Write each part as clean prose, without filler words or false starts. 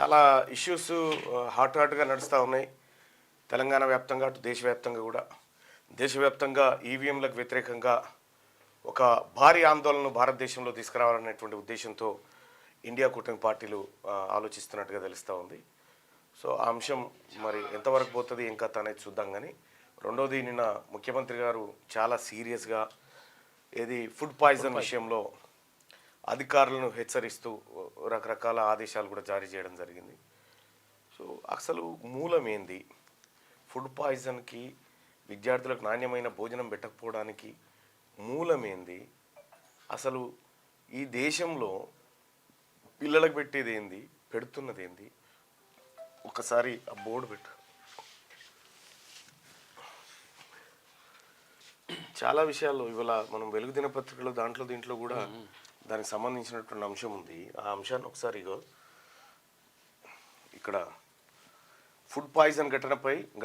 చాలా ఇష్యూస్ హాట్గా నడుస్తూ ఉన్నాయి. తెలంగాణ వ్యాప్తంగా అటు దేశవ్యాప్తంగా కూడా. దేశవ్యాప్తంగా ఈవీఎంలకు వ్యతిరేకంగా ఒక భారీ ఆందోళనను భారతదేశంలో తీసుకురావాలనేటువంటి ఉద్దేశంతో ఇండియా కూటమి పార్టీలు ఆలోచిస్తున్నట్టుగా తెలుస్తూ ఉంది. సో ఆ అంశం మరి ఎంతవరకు పోతుంది ఇంకా అనేది చూద్దాం. కానీ రెండోది, నిన్న ముఖ్యమంత్రి గారు చాలా సీరియస్గా ఏది ఫుడ్ పాయిజన్ విషయంలో అధికారులను హెచ్చరిస్తూ రకరకాల ఆదేశాలు కూడా జారీ చేయడం జరిగింది. సో అసలు మూలం ఏంది? ఫుడ్ పాయిజన్కి, విద్యార్థులకు నాణ్యమైన భోజనం పెట్టకపోవడానికి మూలం ఏంది? అసలు ఈ దేశంలో పిల్లలకు పెట్టేది ఏంది, పెడుతున్నది ఏంది? ఒకసారి ఆ బోర్డు పెట్టు. చాలా విషయాల్లో ఇవాళ మనం వెలుగు దినపత్రికలో దీంట్లో కూడా దానికి సంబంధించినటువంటి అంశం ఉంది. ఆ అంశాన్ని ఒకసారి ఇక్కడ ఫుడ్ పాయిజన్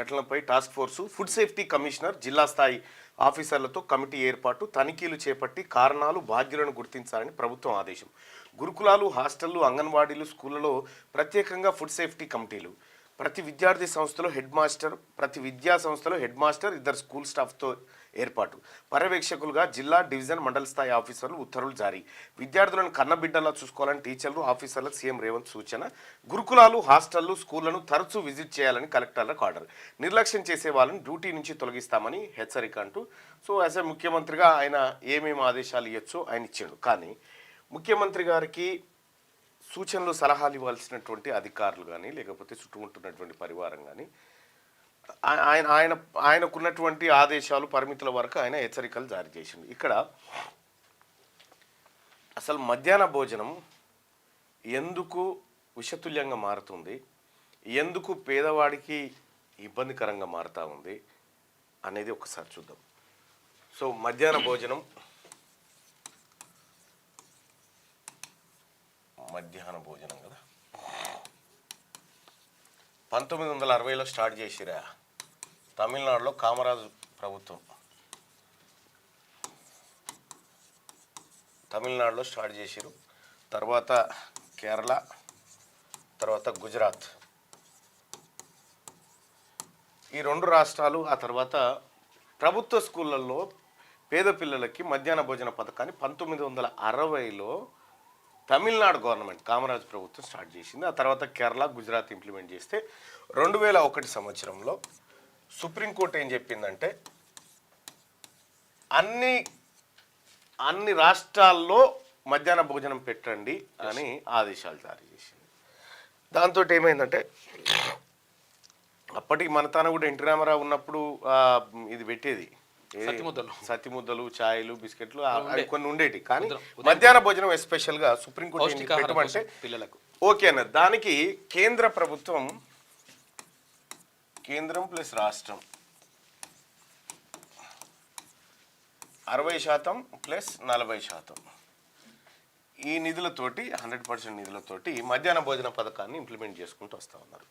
ఘటనపై task force, food safety commissioner, జిల్లా స్థాయి ఆఫీసర్లతో కమిటీ ఏర్పాటు, తనిఖీలు చేపట్టి కారణాలు, బాధ్యులను గుర్తించాలని ప్రభుత్వం ఆదేశం. గురుకులాలు, హాస్టళ్లు, అంగన్వాడీలు, స్కూళ్లలో ప్రత్యేకంగా ఫుడ్ సేఫ్టీ కమిటీలు, ప్రతి విద్యా సంస్థలో హెడ్ మాస్టర్, ఇద్దరు స్కూల్ స్టాఫ్తో ఏర్పాటు, పర్యవేక్షకులుగా జిల్లా, డివిజన్, మండల స్థాయి ఆఫీసర్లు, ఉత్తర్వులు జారీ. విద్యార్థులను కన్నబిడ్డలా చూసుకోవాలని టీచర్లు, ఆఫీసర్లకు సీఎం రేవంత్ సూచన. గురుకులాలు, హాస్టళ్లు, స్కూళ్లను తరచూ విజిట్ చేయాలని కలెక్టర్లకు ఆర్డర్. నిర్లక్ష్యం చేసే వాళ్ళని డ్యూటీ నుంచి తొలగిస్తామని హెచ్చరిక అంటూ. సో యాజ్ ఏ ముఖ్యమంత్రిగా ఆయన ఏమేమి ఆదేశాలు ఇవ్వచ్చో ఆయన ఇచ్చాడు. కానీ ముఖ్యమంత్రి గారికి సూచనలు, సలహాలు ఇవ్వాల్సినటువంటి అధికారులు కానీ, లేకపోతే చుట్టుముట్టున్నటువంటి పరివారం కానీ ఆయనకున్నటువంటి ఆదేశాలు, పరిమితుల వరకు ఆయన హెచ్చరికలు జారీ చేసింది. ఇక్కడ అసలు మధ్యాహ్న భోజనం ఎందుకు విషతుల్యంగా మారుతుంది, ఎందుకు పేదవాడికి ఇబ్బందికరంగా మారుతూ ఉంది అనేది ఒకసారి చూద్దాం. సో మధ్యాహ్న భోజనం 1960లో స్టార్ట్ చేసిరా తమిళనాడులో కామరాజు ప్రభుత్వం. తమిళనాడులో స్టార్ట్ చేసిరు, తర్వాత కేరళ, తర్వాత గుజరాత్, ఈ రెండు రాష్ట్రాలు. ఆ తర్వాత ప్రభుత్వ స్కూళ్ళల్లో పేద పిల్లలకి మధ్యాహ్న భోజన పథకాన్ని 1960లో తమిళనాడు గవర్నమెంట్, కామరాజ్ ప్రభుత్వం స్టార్ట్ చేసింది. ఆ తర్వాత కేరళ, గుజరాత్ ఇంప్లిమెంట్ చేస్తే 2001 సంవత్సరంలో సుప్రీంకోర్టు ఏం చెప్పిందంటే అన్ని రాష్ట్రాల్లో మధ్యాహ్న భోజనం పెట్టండి అని ఆదేశాలు జారీ చేసింది. దాంతో ఏమైందంటే అప్పటికి మన తాను కూడా ఎన్టీ రామారావు ఉన్నప్పుడు ఇది పెట్టేది, సతిముద్దలు, ఛాయలు, బిస్కెట్లు అవి కొన్ని ఉండేటి. కానీ మధ్యాహ్న భోజనం ఎస్పెషల్గా సుప్రీంకోర్టు పెట్టమంటే పిల్లలకు ఓకే అన్నది. దానికి కేంద్ర ప్రభుత్వం, కేంద్రం ప్లస్ రాష్ట్రం 60% ప్లస్ 40% ఈ నిధులతోటి 100% నిధులతోటి మధ్యాహ్న భోజన పథకాన్ని ఇంప్లిమెంట్ చేసుకుంటూ వస్తూ ఉన్నారు.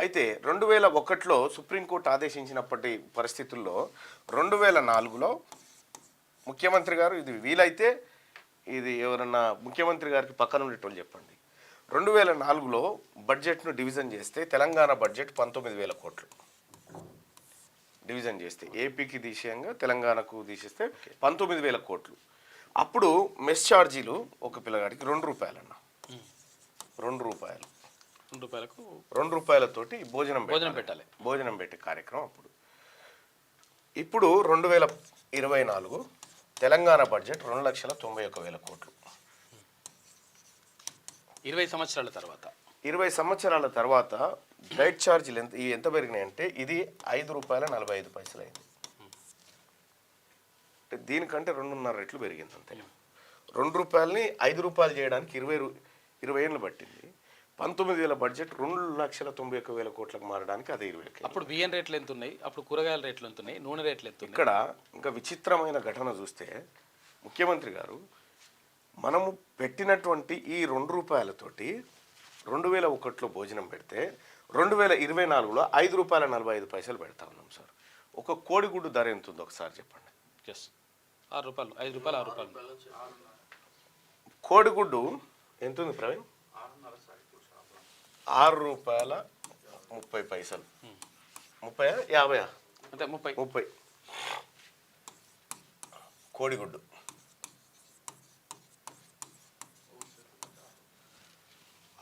అయితే 2001లో సుప్రీంకోర్టు ఆదేశించినప్పటి పరిస్థితుల్లో 2004లో ముఖ్యమంత్రి గారు, ఇది వీలైతే ఇది ఎవరన్నా ముఖ్యమంత్రి గారికి పక్కన ఉండేటోళ్ళు చెప్పండి, 2004లో బడ్జెట్ను డివిజన్ చేస్తే తెలంగాణ బడ్జెట్ 19,000 కోట్లు డివిజన్ చేస్తే, ఏపీకి తీసేయంగా తెలంగాణకు తీసేస్తే 19,000 కోట్లు. అప్పుడు మెస్ ఛార్జీలు ఒక పిల్లగాడికి 2 రూపాయలు అన్న, 2 రూపాయలతోటి భోజనం పెట్టే కార్యక్రమం అప్పుడు. ఇప్పుడు 2024 తెలంగాణ బడ్జెట్ 2,91,000 కోట్లు. 20 సంవత్సరాల తర్వాత డైట్ ఛార్జీలు ఎంత పెరిగినాయంటే ఇది ₹5.45 అయింది. అంటే దీనికంటే 2.5 రెట్లు పెరిగింది అంతే. 2 రూపాయలని 5 రూపాయలు చేయడానికి 20 ఏళ్ళు పట్టింది. 19,000 బడ్జెట్ 2,91,000 కోట్లకు మారడానికి అదే 20. అప్పుడు బియ్యం రేట్లు ఎంత ఉన్నాయి, అప్పుడు కూరగాయల రేట్లు ఎంత ఉన్నాయి, నూనె రేట్లు ఎంత ఉన్నాయి. ఇక్కడ ఇంకా విచిత్రమైన ఘటన చూస్తే ముఖ్యమంత్రి గారు మనము పెట్టినటువంటి ఈ 2 రూపాయలతోటి 2001లో భోజనం పెడితే 2024లో ₹5.45 పెడతా ఉన్నాం సార్. ఒక కోడిగుడ్డు ధర ఎంత ఉందో ఒకసారి చెప్పండి. ₹6, ₹5, ₹6. కోడిగుడ్డు ఎంత ఉంది ప్రవీణ్? 6 రూపాయల 30 పైసలు. 30 50 అంటే 30. 30 కోడిగుడ్డు.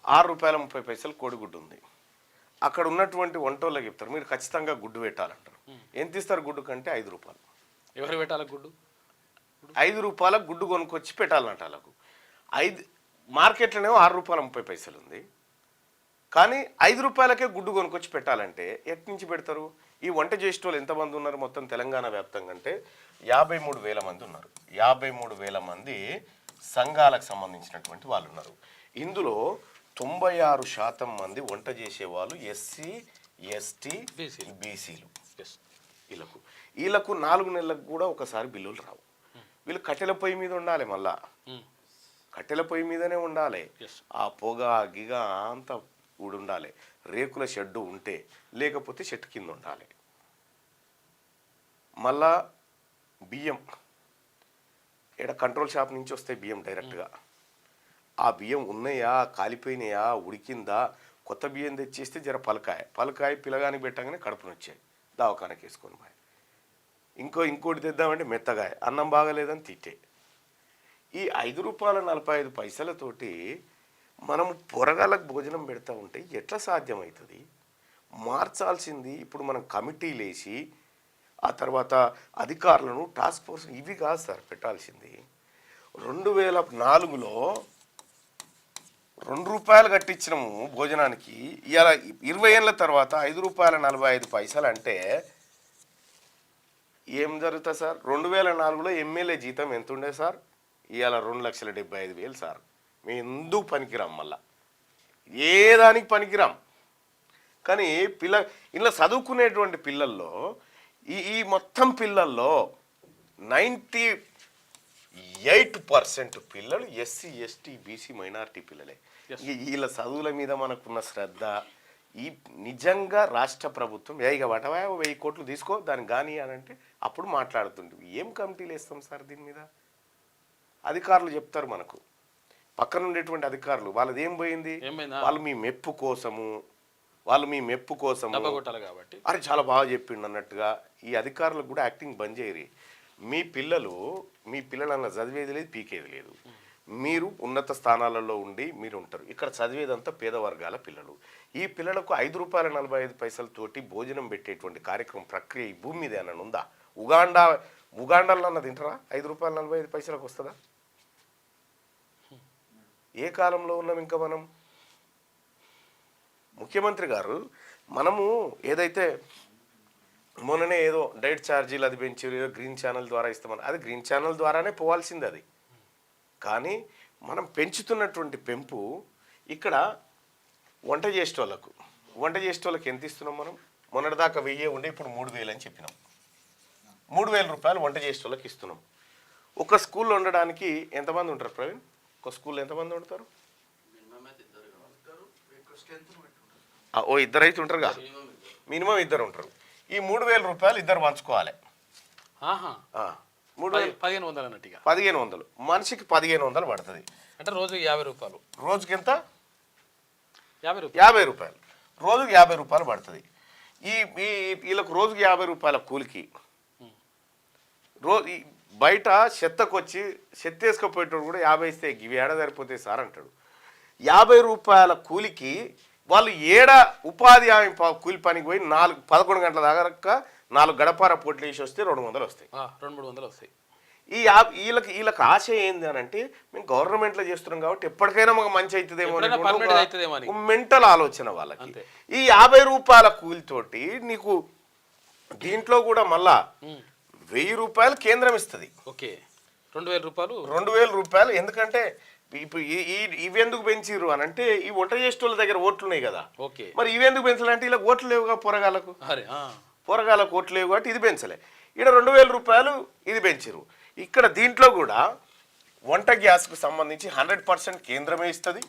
6 రూపాయల 30 పైసలు కోడిగుడ్డు ఉంది. అక్కడ ఉన్నటువంటి వంటోళ్ళకి చెప్తారు మీరు ఖచ్చితంగా గుడ్డు పెట్టాలంటారు. ఎంత ఇస్తారు గుడ్డు కంటే 5 రూపాయలు. ఎవరు పెట్టాలి గుడ్డు? 5 రూపాయలకు గుడ్డు కొనుక్కొచ్చి పెట్టాలంట వాళ్ళకు. 5 మార్కెట్లోనేమో 6 రూపాయల 30 పైసలు ఉంది. కానీ 5 రూపాయలకే గుడ్డు కొనుక్కొచ్చి పెట్టాలంటే ఎటు నుంచి పెడతారు? ఈ వంట చేసే వాళ్ళు ఎంతమంది ఉన్నారు మొత్తం తెలంగాణ వ్యాప్తంగా అంటే 53,000 మంది ఉన్నారు. 53,000 మంది సంఘాలకు సంబంధించినటువంటి వాళ్ళు ఉన్నారు. ఇందులో 96% మంది వంట చేసేవాళ్ళు ఎస్సీ ఎస్టీ బీసీలు. వీళ్ళకు 4 నెలలకు కూడా ఒకసారి బిల్లులు రావు. వీళ్ళు కట్టెల పొయ్యి మీద ఉండాలి, మళ్ళా కట్టెల పొయ్యి మీదనే ఉండాలి. ఆ పొగ గిగ అంతా కూడా ఉండాలి. రేకుల షెడ్డు ఉంటే, లేకపోతే చెట్టు కింద ఉండాలి. మళ్ళా బియ్యం ఇక్కడ కంట్రోల్ షాప్ నుంచి వస్తాయి బియ్యం డైరెక్ట్గా. ఆ బియ్యం ఉన్నాయా, కాలిపోయినాయా, ఉడికిందా, కొత్త బియ్యం తెచ్చేస్తే జర పలకాయ పిల్లగానికి పెట్టగానే కడుపుని వచ్చాయి, దవాఖానకి వేసుకొని పోయి. ఇంకోటి తెద్దామంటే మెత్తగాయ, అన్నం బాగలేదని తిట్టే. ఈ 5 రూపాయల 45 పైసలతోటి మనం పొరగాళ్ళకు భోజనం పెడతా ఉంటే ఎట్లా సాధ్యమవుతుంది? మార్చాల్సింది ఇప్పుడు మనం కమిటీలు వేసి ఆ తర్వాత అధికారులను టాస్క్ ఫోర్స్ ఇవి కాదు సార్ పెట్టాల్సింది. 2004లో 2 రూపాయలు కట్టించినాము భోజనానికి. ఇవాళ 20 ఏళ్ళ తర్వాత 5 రూపాయల 45 పైసలు అంటే ఏం జరుగుతుంది సార్? 2004లో ఎమ్మెల్యే జీతం ఎంత ఉండే సార్? ఇవాళ 2,75,000 సార్. మేము ఎందుకు పనికిరాం, మళ్ళా ఏ దానికి పనికిరాం. కానీ ఇలా చదువుకునేటువంటి పిల్లల్లో ఈ మొత్తం పిల్లల్లో 98% పిల్లలు ఎస్సీ ఎస్టీ బీసీ మైనారిటీ పిల్లలే. వీళ్ళ చదువుల మీద మనకున్న శ్రద్ధ ఈ నిజంగా రాష్ట్ర ప్రభుత్వం ఇక వటవా 1000 కోట్లు తీసుకో దానికి కానీ అని అంటే అప్పుడు మాట్లాడుతుంటే ఏం కమిటీలు వేస్తాం సార్ దీని మీద? అధికారులు చెప్తారు మనకు, పక్కన ఉండేటువంటి అధికారులు వాళ్ళది ఏం పోయింది, వాళ్ళు మీ మెప్పు కోసము కాబట్టి అరే చాలా బాగా చెప్పిండు అన్నట్టుగా ఈ అధికారులకు కూడా యాక్టింగ్ బంద్ చేయరు. మీ పిల్లలు అలా చదివేది లేదు, పీకేది లేదు. మీరు ఉన్నత స్థానాలలో ఉండి మీరు ఉంటారు. ఇక్కడ చదివేదంతా పేద వర్గాల పిల్లలు. ఈ పిల్లలకు 5 రూపాయల 45 పైసలతోటి భోజనం పెట్టేటువంటి కార్యక్రమం ప్రక్రియ ఈ భూమి మీద ఏమైనా ఉందా? ఉగాండాలో అన్న తింటారా? 5 రూపాయల 45 పైసలకు వస్తుందా? ఏ కాలంలో ఉన్నాం ఇంకా మనం? ముఖ్యమంత్రి గారు మనము ఏదైతే మొన్ననే ఏదో డైట్ ఛార్జీలు అది పెంచి గ్రీన్ ఛానల్ ద్వారా ఇస్తామని, అది గ్రీన్ ఛానల్ ద్వారానే పోవాల్సింది అది. కానీ మనం పెంచుతున్నటువంటి పెంపు ఇక్కడ వంట చేసేటోళ్ళకి ఎంత ఇస్తున్నాం మనం? మొన్నటిదాకా 1000 ఉండే ఇప్పుడు 3000 అని చెప్పినాం. 3000 రూపాయలు వంట చేసేటోళ్ళకి ఇస్తున్నాం. ఒక స్కూల్లో ఉండడానికి ఎంతమంది ఉంటారు ప్రవీణ్? ఒక స్కూల్లో ఎంతమంది ఉంటారు? ఇద్దరు అయితే ఉంటారుగా, మినిమం 2 ఉంటారు. ఈ 3000 రూపాయలు ఇద్దరు పంచుకోవాలి. 1500 అన్నట్టుగా 1500 మనిషికి 1500 పడుతుంది. అంటే రోజుకి 50 రూపాయలు. రోజుకి ఎంత? 50 రూపాయలు. రోజుకి 50 రూపాయలు పడుతుంది. వీళ్ళకు రోజుకి 50 రూపాయల కూలికి బయట చెత్తకొచ్చి చెత్త వేసుకపోయేటోడు కూడా 50 ఇస్తే ఇవి ఏడ సరిపోతాయి సార్ అంటాడు. 50 రూపాయల కూలికి వాళ్ళు ఉపాధి హామీ కూలి పనికి పోయి 11 గంటల దాకా 4 గడపార పోట్లు వేసి వస్తే 200 వస్తాయి, 200-300 వస్తాయి. వీళ్ళకి ఆశ ఏంది అని అంటే మేము గవర్నమెంట్లో చేస్తున్నాం కాబట్టి ఎప్పటికైనా మాకు మంచి అవుతుందేమో మెంటల్ ఆలోచన వాళ్ళకి. ఈ 50 రూపాయల కూలితోటి నీకు దీంట్లో కూడా మళ్ళా 1000 రూపాయలు కేంద్రం ఇస్తుంది. ఓకే, 2000 రూపాయలు. 2000 రూపాయలు. ఎందుకంటే ఇప్పుడు ఇవి ఎందుకు పెంచిర్రు అని అంటే ఈ వంట చేసేటోళ్ళ దగ్గర ఓట్లు ఉన్నాయి కదా. ఓకే, మరి ఇవి ఎందుకు పెంచాలంటే ఇలా ఓట్లు లేవుగా పొరగాలకు ఓట్లు లేవు కాబట్టి ఇది పెంచలే. ఇక్కడ 2000 రూపాయలు ఇది పెంచిరు. ఇక్కడ దీంట్లో కూడా వంట గ్యాస్కు సంబంధించి 100% కేంద్రమే ఇస్తుంది,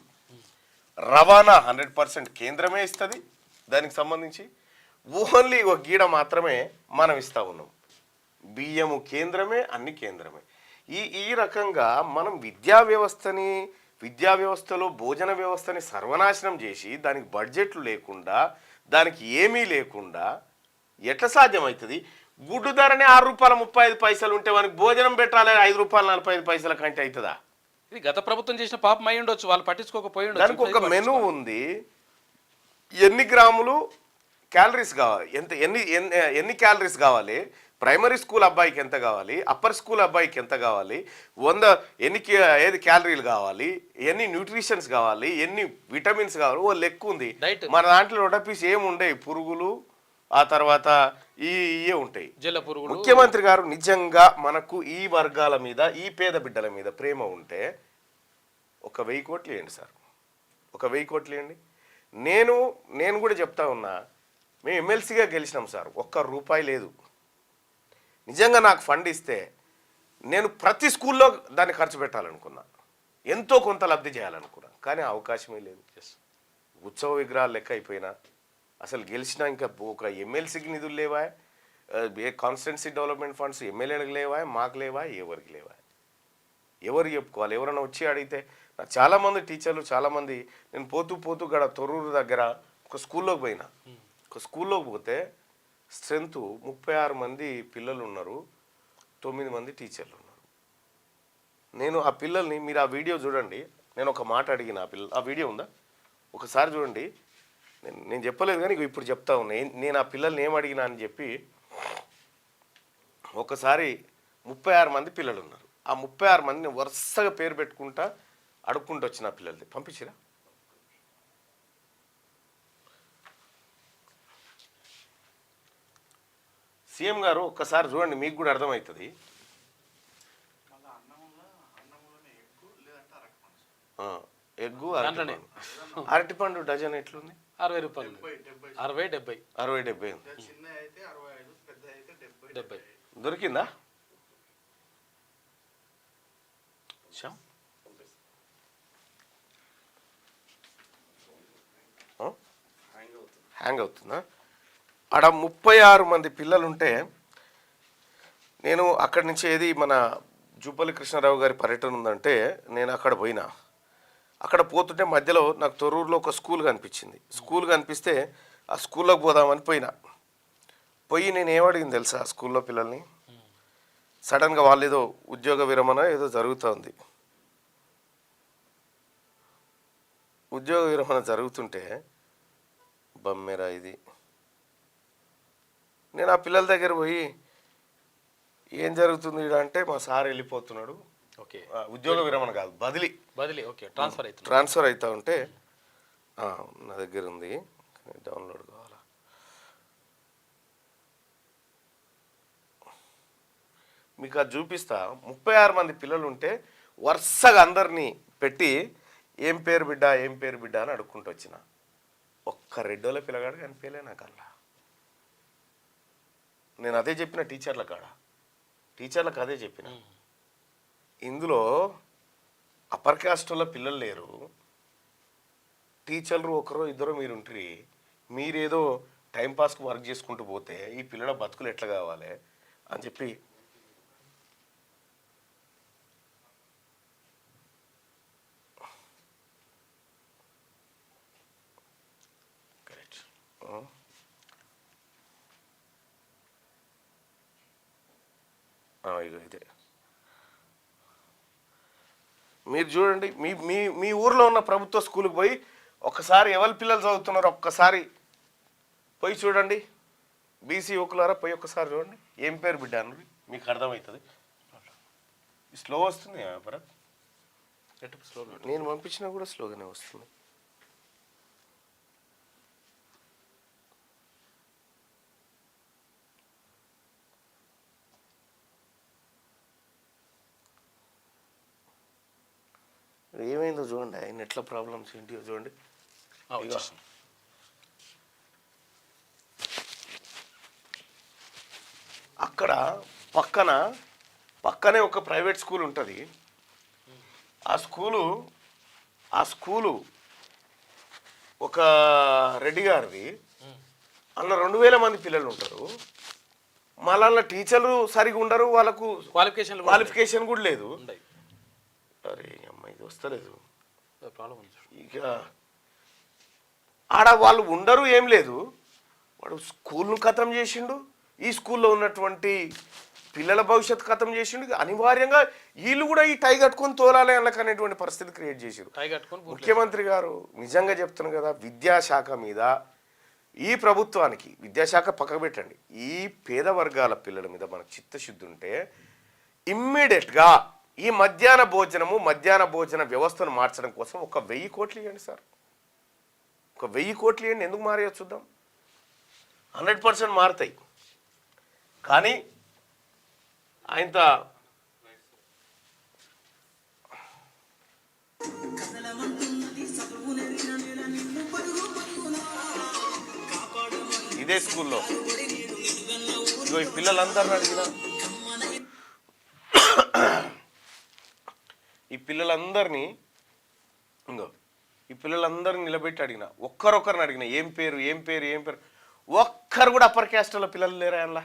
రవాణా 100% కేంద్రమే ఇస్తుంది. దానికి సంబంధించి ఓన్లీ ఒక గీడ మాత్రమే మనం ఇస్తూ ఉన్నాం. బియ్యము కేంద్రమే, అన్ని కేంద్రమే. ఈ రకంగా మనం విద్యా వ్యవస్థని విద్యా వ్యవస్థలో భోజన వ్యవస్థని సర్వనాశనం చేసి దానికి బడ్జెట్లు లేకుండా దానికి ఏమీ లేకుండా ఎట్లా సాధ్యమవుతుంది? గుడ్డు ధరనే ₹6.35 ఉంటే వానికి భోజనం పెట్టాలి ₹5.45 కంటే అవుతుందా? ఇది గత ప్రభుత్వం చేసిన పాపం అయి ఉండొచ్చు, వాళ్ళు పట్టించుకోకపోయి దానికి ఒక ఉండొచ్చు. మెనూ ఉంది. ఎన్ని గ్రాములు క్యాలరీస్ కావాలి, ఎన్ని క్యాలరీస్ కావాలి, ప్రైమరీ స్కూల్ అబ్బాయికి ఎంత కావాలి, అప్పర్ స్కూల్ అబ్బాయికి ఎంత కావాలి, ఏది క్యాలరీలు కావాలి, ఎన్ని న్యూట్రిషన్స్ కావాలి, ఎన్ని విటమిన్స్ కావాలి, ఓ లెక్క ఉంది. డైట్ మన దాంట్లో రొటపీస్ ఏమి ఉండవు, పురుగులు ఆ తర్వాత ఇవే ఉంటాయి. జల పురుగులు. ముఖ్యమంత్రి గారు నిజంగా మనకు ఈ వర్గాల మీద, ఈ పేద బిడ్డల మీద ప్రేమ ఉంటే 1,000 కోట్లు ఇవ్వండి సార్, 1,000 కోట్లు ఇవ్వండి. నేను కూడా చెప్తా ఉన్నా, మేము ఎమ్మెల్సీగా గెలిచినాం సార్, ₹1 లేదు. నిజంగా నాకు ఫండ్ ఇస్తే నేను ప్రతి స్కూల్లో దాన్ని ఖర్చు పెట్టాలనుకున్నా, ఎంతో కొంత లబ్ధి చేయాలనుకున్నా, కానీ అవకాశమే లేదు. ఉత్సవ విగ్రహాలు లెక్క అయిపోయినా, అసలు గెలిచినా ఇంకా ఒక ఎమ్మెల్సీకి నిధులు లేవా, ఏ కాన్స్టిట్యున్సీ డెవలప్మెంట్ ఫండ్స్ ఎమ్మెల్యేలకు లేవా, మాకు లేవా, ఎవరికి లేవా, ఎవరు చెప్పుకోవాలి? ఎవరైనా వచ్చి అడిగితే, నాకు చాలామంది టీచర్లు చాలామంది, నేను పోతూ గడ తొర్రూరు దగ్గర ఒక స్కూల్లోకి పోయినా, ఒక స్కూల్లోకి పోతే స్ట్రెంత్ 36 మంది పిల్లలు ఉన్నారు, 9 మంది టీచర్లు ఉన్నారు. నేను ఆ పిల్లల్ని, మీరు ఆ వీడియో చూడండి, నేను ఒక మాట అడిగిన ఆ పిల్లలు, ఆ వీడియో ఉందా ఒకసారి చూడండి. నేను చెప్పలేదు కానీ ఇప్పుడు చెప్తా ఉన్నా, నేను ఆ పిల్లల్ని ఏం అడిగినా అని చెప్పి. ఒకసారి 36 మంది పిల్లలు ఉన్నారు, ఆ 36 మందిని వరుసగా పేరు పెట్టుకుంటా అడుక్కుంటూ వచ్చిన ఆ పిల్లలది పంపించిరా. సీఎం గారు ఒక్కసారి చూడండి, మీకు కూడా అర్థమవుతుంది. ఎగ్గు అరటిపండు డజన్ ఎట్లుంది? ₹60. 60, 70. 60, 70 దొరికిందా? హ్యాంగ్ అవుతుందా? ఆడ 36 మంది పిల్లలుంటే, నేను అక్కడి నుంచి ఏది మన జూపల్లి కృష్ణారావు గారి పర్యటన ఉందంటే నేను అక్కడ పోయినా. అక్కడ పోతుంటే మధ్యలో నాకు తొర్రూరులో ఒక స్కూల్ కనిపించింది. స్కూల్ కనిపిస్తే ఆ స్కూల్లోకి పోదామని పోయి నేను ఏమడిగింది తెలుసా ఆ స్కూల్లో పిల్లల్ని? సడన్గా వాళ్ళు ఏదో ఉద్యోగ విరమణ ఏదో జరుగుతుంది. ఉద్యోగ విరమణ జరుగుతుంటే బమ్మెరా ఇది. నేను ఆ పిల్లల దగ్గర పోయి, ఏం జరుగుతుంది ఇక్కడ అంటే, మా సార్ వెళ్ళిపోతున్నాడు. ఓకే, ఉద్యోగ విరమణ కాదు, బదిలీ. ఓకే, ట్రాన్స్ఫర్ అవుతా ఉంటే, నా దగ్గర ఉంది, డౌన్లోడ్ కావాలా? మీకు అది చూపిస్తా. 36 మంది పిల్లలు ఉంటే వరుసగా అందరినీ పెట్టి ఏం పేరు బిడ్డ అని అడుక్కుంటూ వచ్చిన. ఒక్క రెడ్డోళ్ళ పిల్లగాడు కనిపించలే నాకు అలా. నేను అదే చెప్పిన టీచర్లకు అదే చెప్పిన. ఇందులో అప్పర్ క్యాస్ట్ వల్ల పిల్లలు లేరు, టీచర్లు ఒకరో ఇద్దరో మీరుంటారు. మీరేదో టైంపాస్కి వర్క్ చేసుకుంటూ పోతే ఈ పిల్లల బతుకులు ఎట్లా కావాలి అని చెప్పి ఇదే మీరు చూడండి. మీ ఊర్లో ఉన్న ప్రభుత్వ స్కూల్కి పోయి ఒక్కసారి ఎవరి పిల్లలు చదువుతున్నారో ఒక్కసారి పోయి చూడండి. బీసీ యువకులారా పోయి ఒక్కసారి చూడండి, ఏం పేరు బిడ్డ అని మీకు అర్థమవుతుంది. స్లో వస్తుంది భరత్, నేను పంపించినా కూడా స్లోగానే వస్తుంది. ఏమైందో చూడండి, నెట్ల ప్రాబ్లమ్స్ ఏంటియో చూడండి. అక్కడ పక్కనే ఒక ప్రైవేట్ స్కూల్ ఉంటుంది. ఆ స్కూలు ఒక రెడ్డి గారిది. అందులో 2000 మంది పిల్లలు ఉంటారు. మళ్ళీ టీచర్లు సరిగా ఉండరు, వాళ్ళకు క్వాలిఫికేషన్ కూడా లేదు. అరే అమ్మ, ఇది వస్తలేదు. ప్రాబ్లం ఉంది. ఇక ఆడ వాళ్ళు ఉండరు, ఏం లేదు. వాడు స్కూల్ను ఖతం చేసిండు, ఈ స్కూల్లో ఉన్నటువంటి పిల్లల భవిష్యత్తు ఖతం చేసిండు. అనివార్యంగా వీళ్ళు కూడా ఈ టై కట్టుకొని తోలాలి అనేటువంటి పరిస్థితి క్రియేట్ చేసారు. టై కట్టుకొని ముఖ్యమంత్రి గారు నిజంగా చెప్తున్నాను కదా, విద్యాశాఖ మీద ఈ ప్రభుత్వానికి, విద్యాశాఖ పక్కకు పెట్టండి, ఈ పేద వర్గాల పిల్లల మీద మనకు చిత్తశుద్ధి ఉంటే ఇమ్మీడియట్గా ఈ మధ్యాహ్న భోజన వ్యవస్థను మార్చడం కోసం 1000 కోట్లు ఇవ్వండి సార్. 1000 కోట్లు ఇవ్వండి. ఎందుకు మారేయో చూద్దాం. 100% మారుతాయి. కానీ ఆయన ఇదే స్కూల్లో ఇగో ఈ పిల్లలందరిని అడిగినా, ఈ పిల్లలందరినీ నిలబెట్టి అడిగిన, ఒక్కరొక్కరిని అడిగిన, ఏం పేరు ఒక్కరు కూడా అప్పర్ క్యాస్ట్లో పిల్లలు లేరా అలా.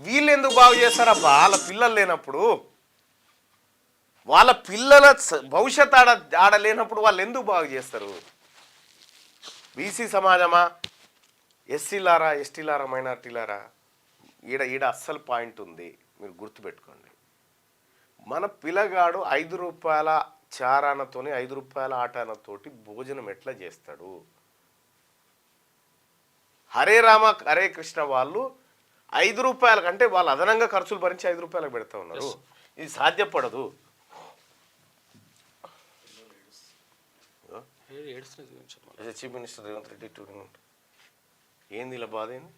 వీళ్ళు ఎందుకు బాగు చేస్తారబ్బా? వాళ్ళ పిల్లలు లేనప్పుడు, వాళ్ళ పిల్లల భవిష్యత్ ఆడ లేనప్పుడు వాళ్ళు ఎందుకు బాగు చేస్తారు? బీసీ సమాజమా, ఎస్సీలారా, ఎస్టీలారా, మైనార్టీలారా? ఈడ అస్సలు పాయింట్ ఉంది, మీరు గుర్తుపెట్టుకోండి. మన పిల్లగాడు 5 రూపాయల చారానతోని 5 రూపాయల ఆటానతోటి భోజనం ఎట్లా చేస్తాడు? హరే రామ హరే కృష్ణ వాళ్ళు 5 రూపాయల కంటే వాళ్ళు అదనంగా ఖర్చులు భరించి 5 రూపాయలకు పెడతా ఉన్నారు. ఇది సాధ్యపడదు. Chief minister Revanth Reddy touring ఏంది ఇలా బాధ ఏంది?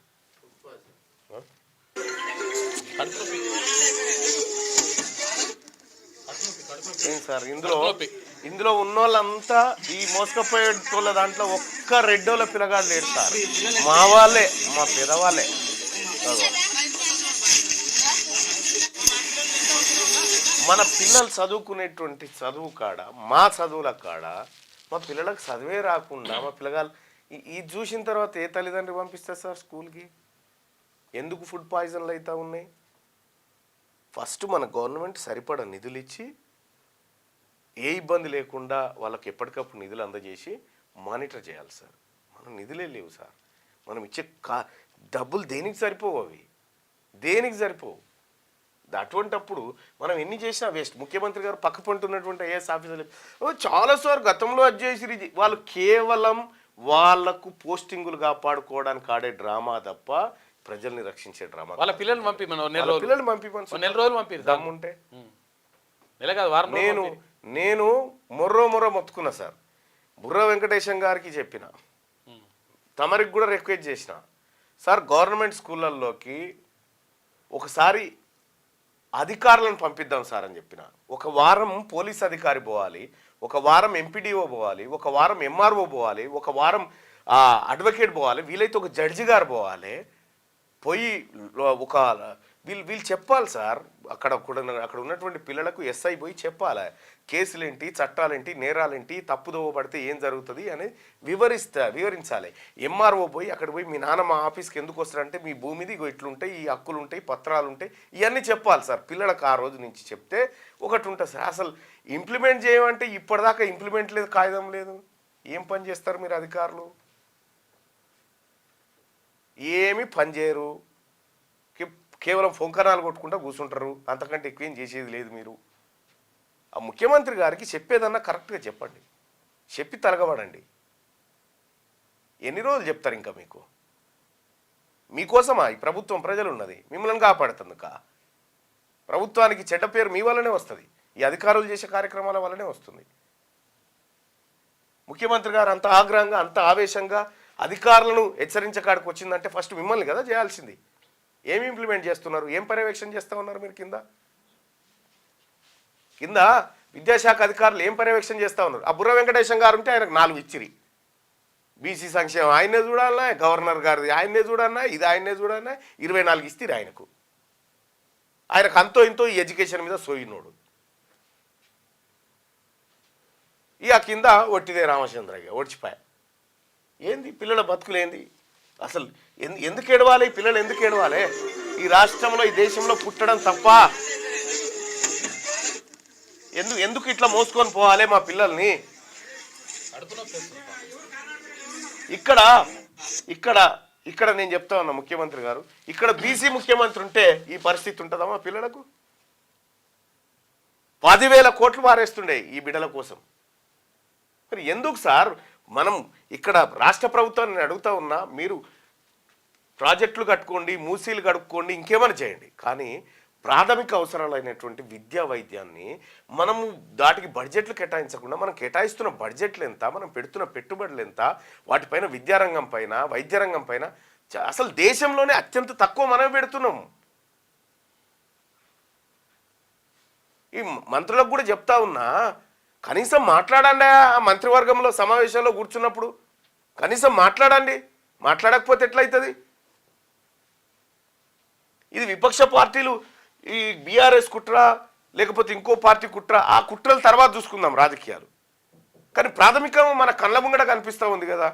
ఏం సార్ ఇందులో ఉన్నోళ్ళంతా ఈ మోసుకపోయేటోళ్ళ దాంట్లో ఒక్క రెడ్డోళ్ళ పిల్లగాడు లేడు సార్. మా వాళ్ళే, మా పెదవాళ్ళే. మన పిల్లలు చదువుకునేటువంటి చదువు కాడ, మా చదువుల కాడ మా పిల్లలకు చదివే రాకుండా మా పిల్లగాళ్ళు ఇది చూసిన తర్వాత ఏ తల్లిదండ్రి పంపిస్తారు సార్ స్కూల్కి? ఎందుకు ఫుడ్ పాయిజన్లు అవుతూ ఉన్నాయి? ఫస్ట్ మన గవర్నమెంట్ సరిపడా నిధులు ఇచ్చి ఏ ఇబ్బంది లేకుండా వాళ్ళకి ఎప్పటికప్పుడు నిధులు అందజేసి మానిటర్ చేయాలి సార్. మనం నిధులే లేవు సార్. మనం ఇచ్చే డబ్బులు దేనికి సరిపోవు, అవి దేనికి సరిపోవు. అటువంటప్పుడు మనం ఎన్ని చేసినా వేస్ట్. ముఖ్యమంత్రి గారు పక్క పంటున్నటువంటి ఐఏఎస్ ఆఫీసర్లు చాలాసార్లు గతంలో అది చేసి వాళ్ళు కేవలం వాళ్లకు పోస్టింగులు కాపాడుకోవడానికి ఆడే డ్రామా తప్ప ప్రజల్ని రక్షించే డ్రామా. వాళ్ళ పిల్లల్ని పంపి నెల రోజులు పంపి దమ్ముంటే నెల కాదు వారం. నేను మొర్రో మొత్తుకున్నా సార్. బుర్ర వెంకటేశం గారికి చెప్పిన, తమరికి కూడా రిక్వెస్ట్ చేసిన, సార్ గవర్నమెంట్ స్కూళ్ళల్లోకి ఒకసారి అధికారులను పంపిద్దాం సార్ అని చెప్పిన. 1 వారం పోలీస్ అధికారి పోవాలి, 1 వారం ఎంపీడీఓ పోవాలి, 1 వారం ఎంఆర్ఓ పోవాలి, 1 వారం అడ్వకేట్ పోవాలి, వీలైతే ఒక జడ్జి గారు పోవాలి. పోయి వీళ్ళు చెప్పాలి సార్. అక్కడ ఉన్నటువంటి పిల్లలకు ఎస్ఐ పోయి చెప్పాలి, కేసులేంటి, చట్టాలేంటి, నేరాలేంటి, తప్పుదోవ పడితే ఏం జరుగుతుంది అనేది వివరించాలి. ఎంఆర్ఓ పోయి అక్కడ పోయి మీ నాన్న మా ఆఫీస్కి ఎందుకు వస్తారంటే మీ భూమిది ఇట్లుంటాయి, ఈ హక్కులు ఉంటాయి, పత్రాలు ఉంటాయి, ఇవన్నీ చెప్పాలి సార్. పిల్లలకు ఆ రోజు నుంచి చెప్తే ఒకటి ఉంటుంది సార్. అసలు ఇంప్లిమెంట్ చేయమంటే ఇప్పటిదాకా ఇంప్లిమెంట్ లేదు, కాగితం లేదు. ఏం పని చేస్తారు మీరు అధికారులు? ఏమి పని చేయరు, కేవలం ఫొంకనాలు కొట్టుకుంటూ కూర్చుంటారు. అంతకంటే ఎక్కువేం చేసేది లేదు. మీరు ఆ ముఖ్యమంత్రి గారికి చెప్పేదన్నా కరెక్ట్గా చెప్పండి, చెప్పి తలగబడండి. ఎన్ని రోజులు చెప్తారు ఇంకా? మీకోసమా ఈ ప్రభుత్వం? ప్రజలు ఉన్నది మిమ్మల్ని కాపాడుతుందిక. ప్రభుత్వానికి చెడ్డ పేరు మీ వల్లనే వస్తుంది, ఈ అధికారులు చేసే కార్యక్రమాల వల్లనే వస్తుంది. ముఖ్యమంత్రి గారు అంత ఆగ్రహంగా, అంత ఆవేశంగా అధికారులను హెచ్చరించకాడికి వచ్చిందంటే ఫస్ట్ మిమ్మల్ని కదా చేయాల్సింది. ఏమి ఇంప్లిమెంట్ చేస్తున్నారు? ఏం పర్యవేక్షణ చేస్తూ ఉన్నారు మీరు? కింద విద్యాశాఖ అధికారులు ఏం పర్యవేక్షణ చేస్తూ ఉన్నారు? ఆ బుర్ర వెంకటేశం గారు ఉంటే ఆయనకు 4 ఇచ్చిరి. బీసీ సంక్షేమం ఆయన్నే చూడాలన్నా, గవర్నర్ గారిది ఆయన్నే చూడన్నా, ఇది ఆయన్నే చూడన్నా, 24 ఇస్తారు ఆయనకు. ఆయనకు అంతో ఇంతో ఈ ఎడ్యుకేషన్ మీద సోయినోడు. ఇక కింద ఒట్టిదే రామచంద్రయ్య ఓడిచిపోయా. ఏంది పిల్లల బతుకులేంది? అసలు ఎందుకు ఏడవాలి? పిల్లలు ఎందుకు ఏడవాలి? ఈ రాష్ట్రంలో ఈ దేశంలో పుట్టడం తప్ప ఎందుకు ఇట్లా మోసుకొని పోవాలి మా పిల్లల్ని? ఇక్కడ ఇక్కడ ఇక్కడ నేను చెప్తా ఉన్నా ముఖ్యమంత్రి గారు, ఇక్కడ బీసీ ముఖ్యమంత్రి ఉంటే ఈ పరిస్థితి ఉంటుందా మా పిల్లలకు? 10,000 కోట్లు పారేస్తుండే ఈ బిడ్డల కోసం. మరి ఎందుకు సార్ మనం ఇక్కడ రాష్ట్ర ప్రభుత్వాన్ని అడుగుతా ఉన్నా, మీరు ప్రాజెక్టులు కట్టుకోండి, మూసీలు కడుక్కోండి, ఇంకేమైనా చేయండి, కానీ ప్రాథమిక అవసరాలైనటువంటి విద్యా వైద్యాన్ని మనము దాటికి బడ్జెట్లు కేటాయించకుండా మనం కేటాయిస్తున్న బడ్జెట్లు ఎంత, మనం పెడుతున్న పెట్టుబడులు ఎంత, వాటిపైన విద్యారంగం పైన వైద్య రంగం పైన అసలు దేశంలోనే అత్యంత తక్కువ మనమే పెడుతున్నాము. ఈ మంత్రులకు కూడా చెప్తా ఉన్నా, కనీసం మాట్లాడండి. ఆ మంత్రివర్గంలో సమావేశంలో కూర్చున్నప్పుడు కనీసం మాట్లాడండి. మాట్లాడకపోతే ఎట్లయితుంది? ఇది విపక్ష పార్టీలు ఈ బీఆర్ఎస్ కుట్ర లేకపోతే ఇంకో పార్టీ కుట్ర, ఆ కుట్రల తర్వాత చూసుకుందాం రాజకీయాలు. కానీ ప్రాథమికంగా మన కళ్ళ ముంగట కనిపిస్తూ ఉంది కదా,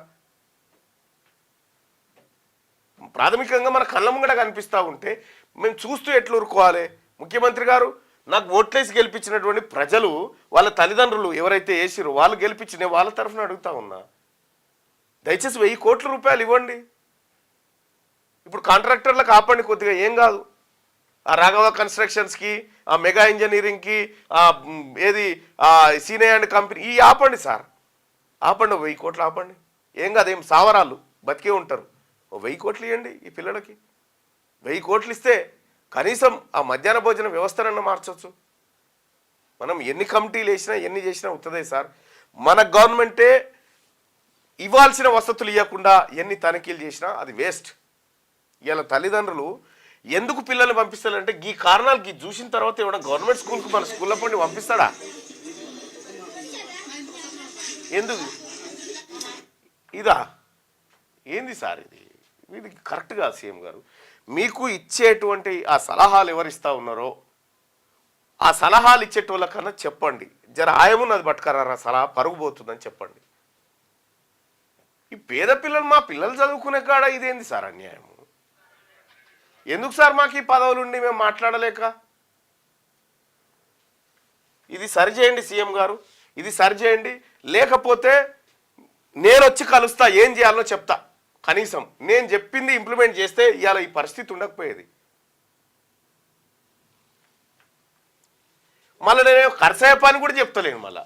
ప్రాథమికంగా మన కళ్ళ ముంగట కనిపిస్తూ ఉంటే మేము చూస్తూ ఎట్లా ఊరుకోవాలి? ముఖ్యమంత్రి గారు, నాకు ఓట్లేసి గెలిపించినటువంటి ప్రజలు, వాళ్ళ తల్లిదండ్రులు ఎవరైతే వేసిరో వాళ్ళు గెలిపించిన వాళ్ళ తరఫున అడుగుతా ఉన్నా, దయచేసి 1000 కోట్ల రూపాయలు ఇవ్వండి. ఇప్పుడు కాంట్రాక్టర్లకు ఆపండి కొద్దిగా, ఏం కాదు. ఆ రాఘవ కన్స్ట్రక్షన్స్కి, ఆ మెగా ఇంజనీరింగ్కి, ఏది సీనే అండ్ కంపెనీ, ఈ ఆపండి సార్, ఆపండి. 1000 కోట్లు ఆపండి, ఏం కాదు. ఏం సావరాలు బతికే ఉంటారు. 1000 కోట్లు ఇవ్వండి ఈ పిల్లలకి. 1000 కోట్లు ఇస్తే కనీసం ఆ మధ్యాహ్న భోజన వ్యవస్థనన్నా మార్చవచ్చు. మనం ఎన్ని కమిటీలు వేసినా ఎన్ని చేసినా అవుతుందే సార్. మన గవర్నమెంటే ఇవ్వాల్సిన వసతులు ఇవ్వకుండా ఎన్ని తనిఖీలు చేసినా అది వేస్ట్. ఇలా తల్లిదండ్రులు ఎందుకు పిల్లల్ని పంపిస్తారంటే ఈ కారణాలకి చూసిన తర్వాత ఏమైనా గవర్నమెంట్ స్కూల్కి మన స్కూల్లో పండి పంపిస్తాడా? ఎందుకు ఇదా? ఏంది సార్ ఇది? ఇది కరెక్ట్ కాదు. సీఎం గారు, మీకు ఇచ్చేటువంటి ఆ సలహాలు ఎవరిస్తూ ఉన్నారో ఆ సలహాలు ఇచ్చేటోళ్ళకన్నా చెప్పండి, జర ఆయమున్నది పట్టుకరారా సలహా, పరుగు పోతుందని చెప్పండి. ఈ పేద పిల్లలు, మా పిల్లలు చదువుకునే కాడ ఇదేంది సార్ అన్యాయం? ఎందుకు సార్ మాకు ఈ పదవులు ఉండి మేము మాట్లాడలేక? ఇది సరిచేయండి సీఎం గారు, ఇది సరిచేయండి. లేకపోతే నేను వచ్చి కలుస్తా, ఏం చేయాలో చెప్తా. కనీసం నేను చెప్పింది ఇంప్లిమెంట్ చేస్తే ఇవాళ ఈ పరిస్థితి ఉండకపోయేది. మళ్ళీ నేను ఖర్చయ్యే పని కూడా చెప్తలేను. మళ్ళా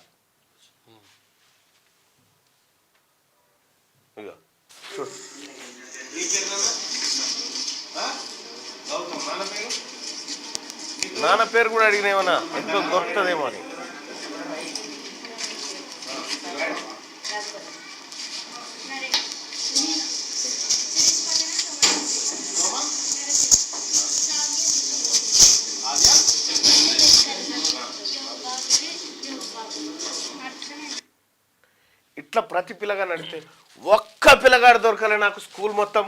ఇక చూడు, నాన్న పేరు కూడా అడిగినేమన్నా ఎంతో దొరుకుతుందేమో అని. ఇట్లా ప్రతి పిల్లగాడు అడిగితే ఒక్క పిల్లగాడు దొరకలే నాకు. స్కూల్ మొత్తం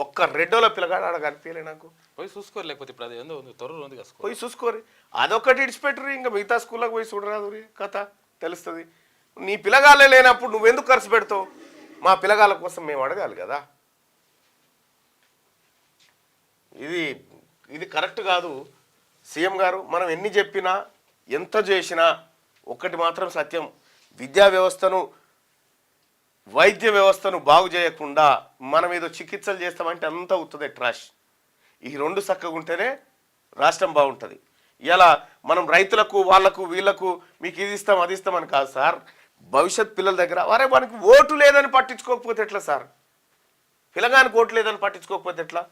ఒక్క రెడ్డోల పిల్లగాడు ఆడ కనిపించలే నాకు. పోయి చూసుకోరు, లేకపోతే ఇప్పుడు అది ఏందో త్వరలో ఉంది కదా, పోయి చూసుకోరు. అదొక్కటి ఇడిచిపెట్టరు, ఇంకా మిగతా స్కూల్లోకి పోయి చూడరాదు కథ తెలుస్తుంది. నీ పిల్లగాళ్ళే లేనప్పుడు నువ్వెందుకు ఖర్చు పెడతావు? మా పిల్లగాళ్ళ కోసం మేము అడగాలి కదా. ఇది కరెక్ట్ కాదు సీఎం గారు. మనం ఎన్ని చెప్పినా ఎంత చేసినా ఒక్కటి మాత్రం సత్యం, విద్యా వ్యవస్థను వైద్య వ్యవస్థను బాగు చేయకుండా మనం ఏదో చికిత్సలు చేస్తామంటే అంతా అవుతుంది ట్రాష్. ఈ రెండు చక్కగా ఉంటేనే రాష్ట్రం బాగుంటుంది. ఇలా మనం రైతులకు వాళ్ళకు వీళ్ళకు మీకు ఇది ఇస్తాం అది ఇస్తామని కాదు సార్. భవిష్యత్ పిల్లల దగ్గర వారే మనకి ఓటు లేదని పట్టించుకోకపోతే ఎట్లా సార్? పిల్లగానికి ఓటు లేదని పట్టించుకోకపోతే ఎట్లా?